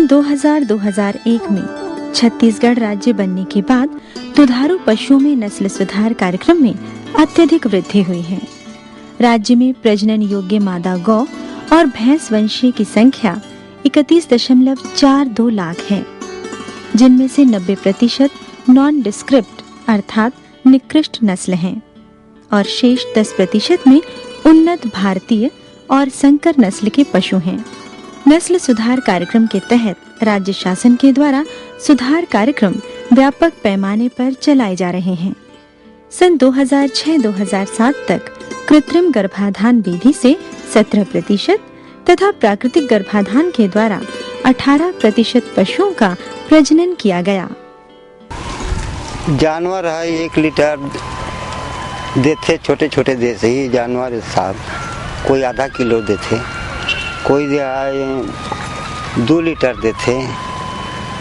2000-2001 में छत्तीसगढ़ राज्य बनने के बाद दुधारू पशुओं में नस्ल सुधार कार्यक्रम में अत्यधिक वृद्धि हुई है। राज्य में प्रजनन योग्य मादा गौ और भैंस वंशीय की संख्या 31.42 लाख है, जिनमें से 90% नॉन डिस्क्रिप्ट अर्थात निकृष्ट नस्ल हैं और शेष 10% में उन्नत भारतीय और संकर नस्ल के पशु हैं। नस्ल सुधार कार्यक्रम के तहत राज्य शासन के द्वारा सुधार कार्यक्रम व्यापक पैमाने पर चलाए जा रहे हैं। सन 2006-2007 तक कृत्रिम गर्भाधान विधि से 17% तथा प्राकृतिक गर्भाधान के द्वारा 18% पशुओं का प्रजनन किया गया। जानवर है 1 लीटर देते, छोटे छोटे देते ही जानवर साथ, कोई आधा किलो देते, कोई 2 लीटर देते।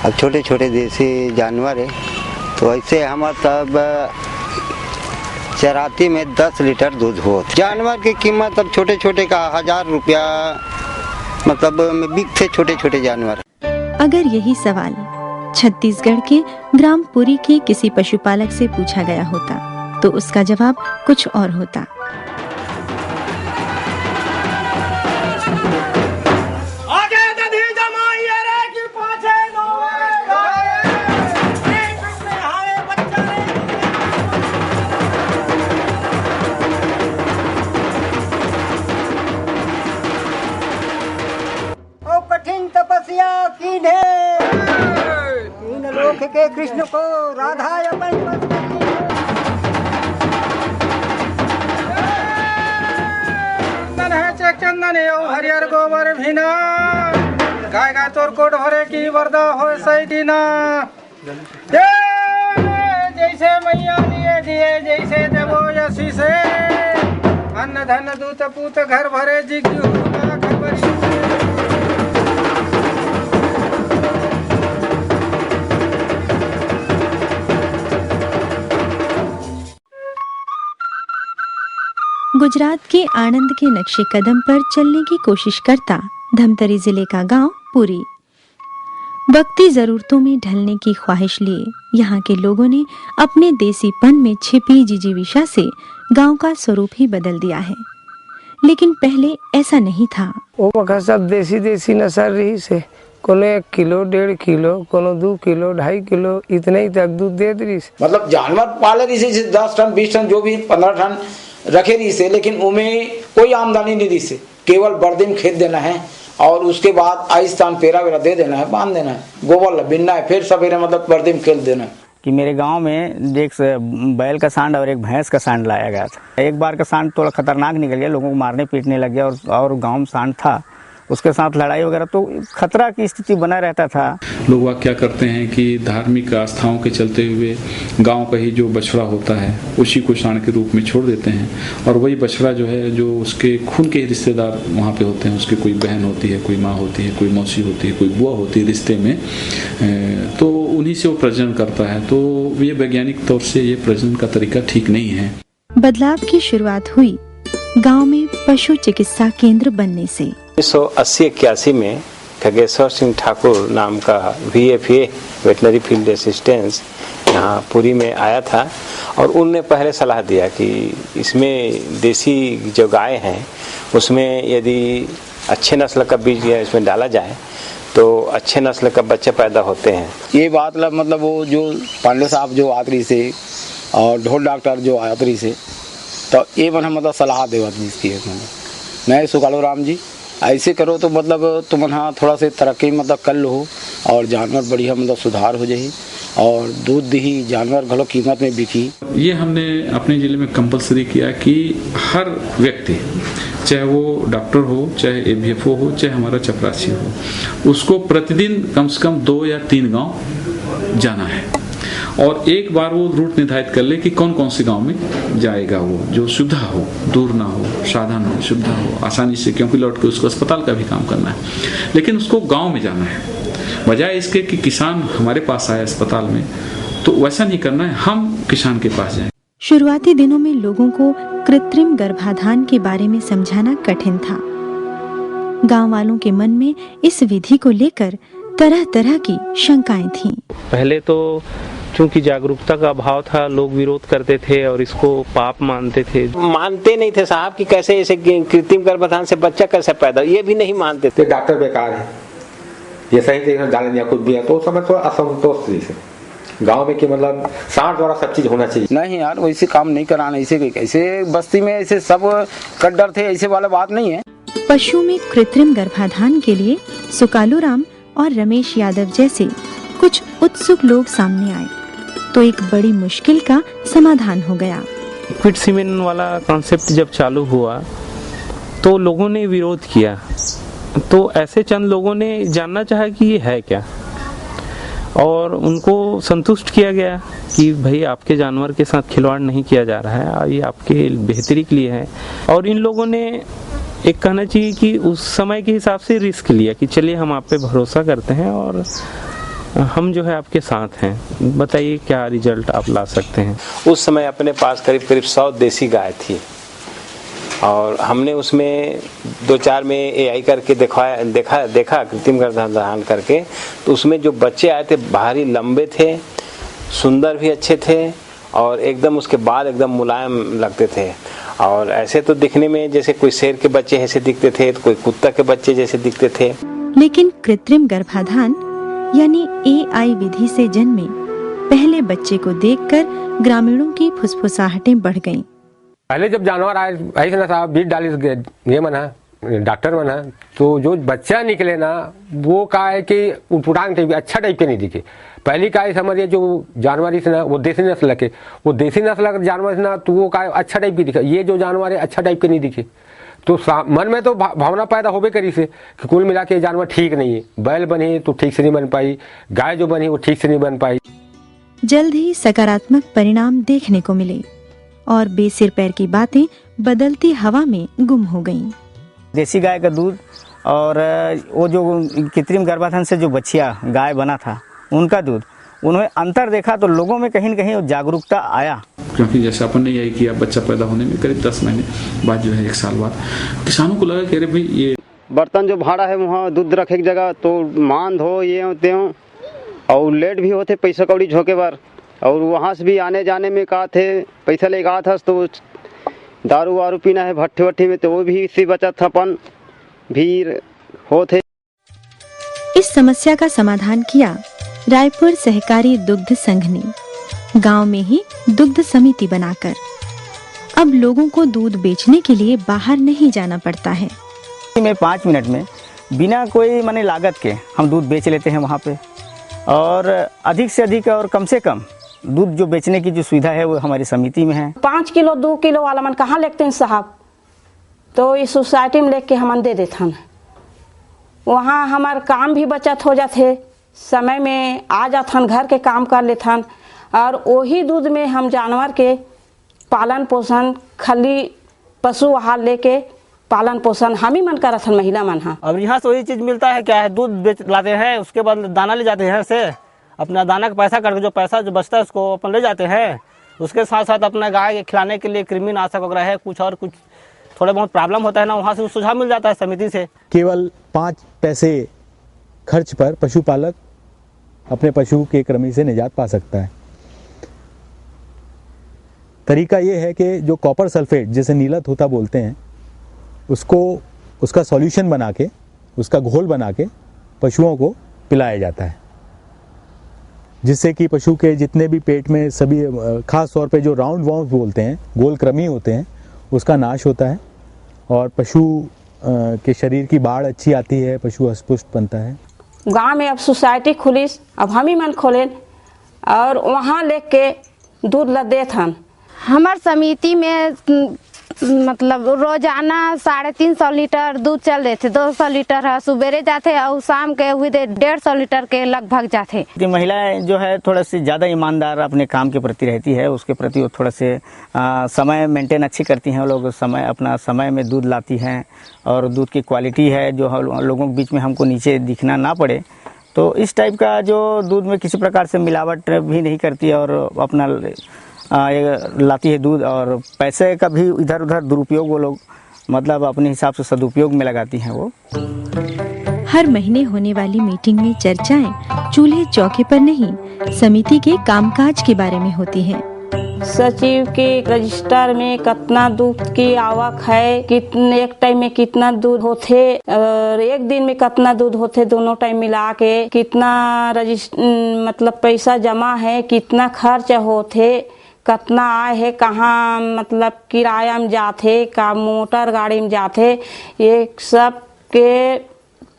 अब छोटे छोटे देसी जानवर है तो ऐसे हम तब चराती में 10 लीटर दूध हो। जानवर की कीमत अब छोटे छोटे का 1000 रुपया मतलब बिकते छोटे छोटे जानवर। अगर यही सवाल छत्तीसगढ़ के ग्राम पुरी के किसी पशुपालक से पूछा गया होता तो उसका जवाब कुछ और होता। कठिन तपस्या कीन्हे, तीन लोक के कृष्ण को राधा अपन चंदन हरियर गोबर भीना, गाय गाय तोर कोट भरे की वरदा हो सही दीना। जैसे मैया दिए दिए जैसे देवो यसी से, अन्न धन दूत पूत घर भरे जिज्ञु खबरी। गुजरात के आणंद के नक्शे कदम पर चलने की कोशिश करता धमतरी जिले का गांव पुरी। वक्ती जरूरतों में ढलने की ख्वाहिश लिए यहाँ के लोगों ने अपने देसीपन में छिपी जिजीविषा से गांव का स्वरूप ही बदल दिया है, लेकिन पहले ऐसा नहीं था। वो मका सब देसी देसी नस्ल रही से, कोनो 1 किलो 1.5 किलो, कोनो 2 किलो 2.5 किलो इतने ही तक दूध दे रही। मतलब जानवर पाले रही से 10 टन 20 टन जो भी 15 टन रखे रही से, लेकिन उनमें कोई आमदनी नहीं दी से, केवल बर्दिम खेत देना है और उसके बाद आइस्तान पेरा वेरा दे देना है, बांध देना है, गोबर बिनना है, फिर सवेरे मतलब बर्दिम खेत देना है। कि मेरे गांव में एक बैल का सांड और एक भैंस का सांड लाया गया था। एक बार का सांड थोड़ा खतरनाक निकल गया, लोगों को मारने पीटने लग गया और गांव में सांड था, उसके साथ लड़ाई वगैरह, तो खतरा की स्थिति बना रहता था। लोग वह क्या करते हैं कि धार्मिक आस्थाओं के चलते हुए गांव का ही जो बछड़ा होता है उसी को सांड के रूप में छोड़ देते हैं, और वही बछड़ा जो है जो उसके खून के रिश्तेदार वहाँ पे होते हैं, उसके कोई बहन होती है, कोई माँ होती है, कोई मौसी होती है, कोई बुआ होती है रिश्ते में, तो उन्हीं से वो प्रजनन करता है। तो ये वैज्ञानिक तौर से ये प्रजनन का तरीका ठीक नहीं है। बदलाव की शुरुआत हुई गांव में पशु चिकित्सा केंद्र बनने से। 1980-81 में खगेश्वर सिंह ठाकुर नाम का VFA वेटनरी फील्ड असिस्टेंस यहाँ पुरी में आया था, और उनने पहले सलाह दिया कि इसमें देसी जो गाय हैं उसमें यदि अच्छे नस्ल का बीज इसमें डाला जाए तो अच्छे नस्ल का बच्चे पैदा होते हैं। ये बात मतलब वो जो पांडे साहब जो आतरी से और ढोल डॉक्टर जो आतरी से, तो ये मन मतलब सलाह देवत की है मैं सुकालो राम जी ऐसे करो तो मतलब तुम हाँ थोड़ा से तरक्की मतलब कर लो और जानवर बढ़िया मतलब सुधार हो जाए और दूध दी जानवर घलो कीमत में बिकी। ये हमने अपने जिले में कंपलसरी किया कि हर व्यक्ति, चाहे वो डॉक्टर हो, चाहे ABFO हो, चाहे हमारा चपरासी हो, उसको प्रतिदिन कम से कम 2 या 3 गांव जाना है और एक बार वो रूट निर्धारित कर ले कि कौन कौन से गांव में जाएगा, वो जो सुविधा हो, दूर ना हो, साधन हो, सुविधा हो आसानी से, क्योंकि लौट के उसको अस्पताल का भी काम करना है, लेकिन उसको गांव में जाना है। बजाय इसके कि किसान हमारे पास आए अस्पताल में, तो वैसा नहीं करना है, हम किसान के पास जाएं। शुरुआती दिनों में लोगों को कृत्रिम गर्भाधान के बारे में समझाना कठिन था। गांव वालों के मन में इस विधि को लेकर तरह तरह की शंकाएं थीं। पहले तो चूंकि जागरूकता का अभाव था, लोग विरोध करते थे और इसको पाप मानते थे। मानते नहीं थे साहब कि कैसे ऐसे कृत्रिम गर्भाधान से बच्चा कैसे पैदा, ये भी नहीं मानते थे। डॉक्टर बेकार है, ये सही तरीके से डालें या कुछ भी है, तो समय थोड़ा असंतोष से गांव में कि मतलब सांड द्वारा सब चीज होना चाहिए। नहीं यार, वैसे काम नहीं कराना, ऐसे बस्ती में ऐसे सब कड्डर थे, ऐसे वाला बात नहीं है। पशु में कृत्रिम गर्भाधान के लिए सुकालूराम और रमेश यादव जैसे कुछ उत्सुक लोग सामने आए तो एक बड़ी मुश्किल का समाधान हो गया। लिक्विड सीमेन वाला कॉन्सेप्ट जब चालू हुआ तो लोगों ने विरोध किया, तो ऐसे चंद लोगों ने जानना चाहा कि ये है क्या, और उनको संतुष्ट किया गया कि भाई आपके जानवर के साथ खिलवाड़ नहीं किया जा रहा है, ये आपके बेहतरी के लिए है। और इन लोगों ने एक कहना चाहिए कि उस समय के हिसाब से रिस्क लिया कि चलिए हम आप पे भरोसा करते हैं और हम जो है आपके साथ हैं, बताइए क्या रिजल्ट आप ला सकते हैं। उस समय अपने पास करीब 100 देसी गाय थी और हमने उसमें 2-4 में एआई करके देखा कृत्रिम गर्भाधान करके, तो उसमें जो बच्चे आए थे भारी लंबे थे, सुंदर भी अच्छे थे और एकदम उसके बाल एकदम मुलायम लगते थे। और ऐसे तो दिखने में जैसे कोई शेर के बच्चे ऐसे दिखते थे, तो कोई कुत्ता के बच्चे जैसे दिखते थे। लेकिन कृत्रिम गर्भाधान यानी एआई विधि से जन्मे पहले बच्चे को देखकर ग्रामीणों की फुसफुसाहटें बढ़ गईं। पहले जब जानवर आए ऐसे ना साहब बीज डाली ये मना डॉक्टर मना, तो जो बच्चा निकले ना वो का है कि उटपुटांग टाइप अच्छा टाइप के नहीं दिखे। पहली का समझिए जो जानवर इस ना वो देसी नस्ल के, वो देसी नस्ल का जानवर ना तो वो का अच्छा टाइप की दिखा, ये जो जानवर है अच्छा टाइप के नहीं दिखे। तो मन में तो भावना पैदा होबे करी से कि कुल मिला के जानवर ठीक नहीं है। बैल बनी तो ठीक से नहीं बन पाई, गाय जो बनी वो ठीक से नहीं बन पाई। जल्द ही सकारात्मक परिणाम देखने को मिले और बेसिर पैर की बातें बदलती हवा में गुम हो गईं। देसी गाय का दूध और वो जो कृत्रिम गर्भाधान से जो बच्चिया गाय बना था उनका दूध, उन्होंने अंतर देखा तो लोगों में कहीं न कहीं जागरूकता आया। क्योंकि जैसे अपन ने यही किया, बच्चा पैदा होने में करीब 10 महीने बाद जो है 1 साल बाद किसानों को लगा कि अरे भाई ये बर्तन जो भाड़ा है वहाँ दूध रखे की जगह तो मान हो ये होते हो और लेट भी होते पैसा कौड़ी झोंके बार, और वहाँ से भी आने जाने में कहा थे पैसा लेके आ था तो दारू वारू पीना है भट्टी वट्टी में, तो वो भी इसी बचत अपन भीड़ होते। इस समस्या का समाधान किया रायपुर सहकारी दुग्ध संघ ने, गांव में ही दुग्ध समिति बनाकर। अब लोगों को दूध बेचने के लिए बाहर नहीं जाना पड़ता है। में 5 मिनट में बिना कोई माने लागत के हम दूध बेच लेते हैं वहाँ पे, और अधिक से अधिक और कम से कम दूध जो बेचने की जो सुविधा है वो हमारी समिति में है। 5 किलो 2 किलो वाला मन कहाँ लेते हैं साहब, तो इस सोसाइटी में लेके हम दे देते हैं। वहाँ हमार काम भी बचत हो जाते, समय में आ जाथन, घर के काम कर लेथन, और वही दूध में हम जानवर के पालन पोषण खली पशु आहार लेके पालन पोषण हम ही मन करथन महिला मन। हाँ, अब यहाँ से वही चीज़ मिलता है, क्या है, दूध बेच लाते हैं, उसके बाद दाना ले जाते हैं से अपना दाना का पैसा करके जो पैसा जो बचता है उसको अपन ले जाते हैं। उसके साथ साथ अपना गाय के खिलाने के लिए कृमिनाशक वगैरह है, कुछ और कुछ थोड़ा बहुत प्रॉब्लम होता है ना, वहाँ से सुझाव मिल जाता है समिति से। केवल 5 पैसे खर्च पर पशुपालक अपने पशु के कृमि से निजात पा सकता है। तरीका ये है कि जो कॉपर सल्फेट जिसे नीला धोता बोलते हैं उसको उसका सॉल्यूशन बना के, उसका घोल बना के पशुओं को पिलाया जाता है, जिससे कि पशु के जितने भी पेट में सभी खास तौर पे जो राउंड वाउंड बोलते हैं, गोल कृमि होते हैं, उसका नाश होता है और पशु के शरीर की बाढ़ अच्छी आती है, पशु हष्टपुष्ट बनता है। गांव में अब सोसाइटी खुली, अब हम ही मन खोलें और वहाँ लेके दूध ला देथन। हमार समिति में मतलब रोजाना 350 लीटर दूध चल रहे थे। 200 लीटर है सुबेरे जाते और शाम के हुए 150 लीटर के लगभग जाते। महिलाएं जो है थोड़ा सी ज़्यादा ईमानदार अपने काम के प्रति रहती है, उसके प्रति वो थोड़ा से समय मेंटेन अच्छी करती हैं। वो लोग अपना समय में दूध लाती हैं और दूध की क्वालिटी है जो लोगों के बीच में हमको नीचे दिखना ना पड़े, तो इस टाइप का जो दूध में किसी प्रकार से मिलावट भी नहीं करती और अपना लाती है दूध, और पैसे का भी इधर उधर दुरुपयोग वो लोग मतलब अपने हिसाब से सदुपयोग में लगाती हैं। वो हर महीने होने वाली मीटिंग में चर्चाएं चूल्हे चौके पर नहीं, समिति के कामकाज के बारे में होती हैं। सचिव के रजिस्टर में कितना दूध की आवक है, कितने एक टाइम में कितना दूध होते और एक दिन में कितना दूध होते, दोनों टाइम मिला के कितना मतलब पैसा जमा है, कितना खर्च होते, कितना आय है, कहाँ मतलब किराया में जाते, का मोटर गाड़ी में जाते, ये सब के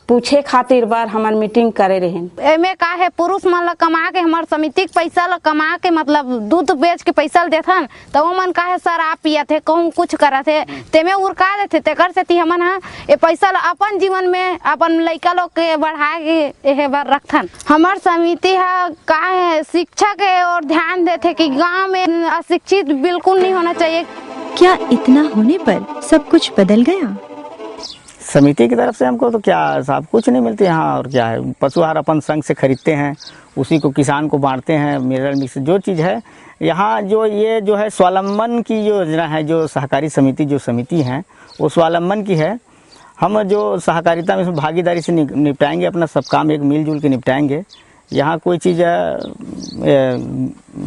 पूछे खातिर बार हमार मीटिंग करे रहे। एमे का है पुरुष मन ला कमा के हमार समिति के पैसा ला कमा के मतलब दूध बेच के पैसा देथन, तो वो मन का है शराब पियत है, कहूँ कुछ करत है, तेमे उड़का देते, तेकर से हमन ये पैसा ला अपन जीवन में अपन लड़का लोग के बढ़ा के एहे बार रखथन। हमार समिति है का है शिक्षा के और ध्यान देते कि गाँव में अशिक्षित बिल्कुल नहीं होना चाहिए। क्या इतना होने पर सब कुछ बदल गया? समिति की तरफ से हमको तो क्या साहब कुछ नहीं मिलती यहाँ, और क्या है, पशु आहार अपन संघ से खरीदते हैं, उसी को किसान को बांटते हैं, मिनरल मिक्स जो चीज़ है यहाँ, जो ये जो है स्वावलंबन की योजना है, जो सहकारी समिति जो समिति है वो स्वावलंबन की है। हम जो सहकारिता में भागीदारी से निपटाएंगे, अपना सब काम एक मिलजुल के निपटाएंगे। यहाँ कोई चीज़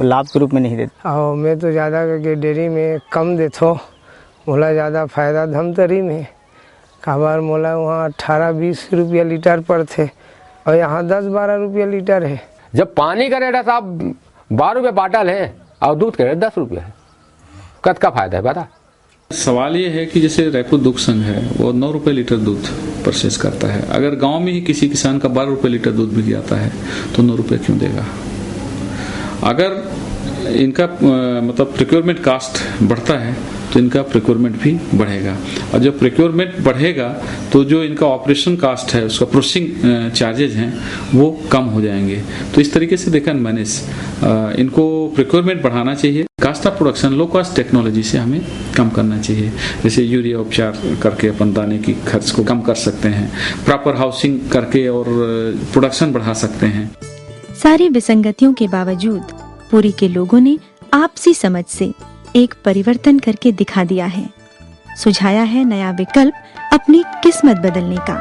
लाभ के रूप में नहीं देती। और मैं तो ज़्यादा करके डेयरी में कम देता, मोला ज़्यादा फायदा धमतरी में, काबर मोला वहाँ 18-20 रुपया लीटर पड़ते और यहाँ 10-12 रुपया लीटर है। जब पानी का रेट साहब 12 रुपये बाटल है और दूध का रेट 10 रुपया है, कद का फायदा है बता। सवाल ये है कि जैसे रायपुर दुग्ध संघ है वो 9 रुपये लीटर दूध परचेज करता है, अगर गांव में ही किसी किसान का 12 रुपये लीटर दूध बिक जाता है तो 9 रुपये क्यों देगा? अगर इनका मतलब प्रोक्योरमेंट कास्ट बढ़ता है तो इनका प्रोक्योरमेंट भी बढ़ेगा, और जब प्रोक्योरमेंट बढ़ेगा तो जो इनका ऑपरेशन कास्ट है, उसका प्रोसेसिंग चार्जेज हैं वो कम हो जाएंगे। तो इस तरीके से देखा मैंने इनको प्रोक्योरमेंट बढ़ाना चाहिए, cost of production low cost technology से हमें कम करना चाहिए। जैसे यूरिया उपचार करके अपन दाने की खर्च को कम कर सकते हैं, प्रॉपर हाउसिंग करके और प्रोडक्शन बढ़ा सकते हैं। सारी विसंगतियों के बावजूद पुरी के लोगों ने आपसी समझ से एक परिवर्तन करके दिखा दिया है, सुझाया है नया विकल्प अपनी किस्मत बदलने का।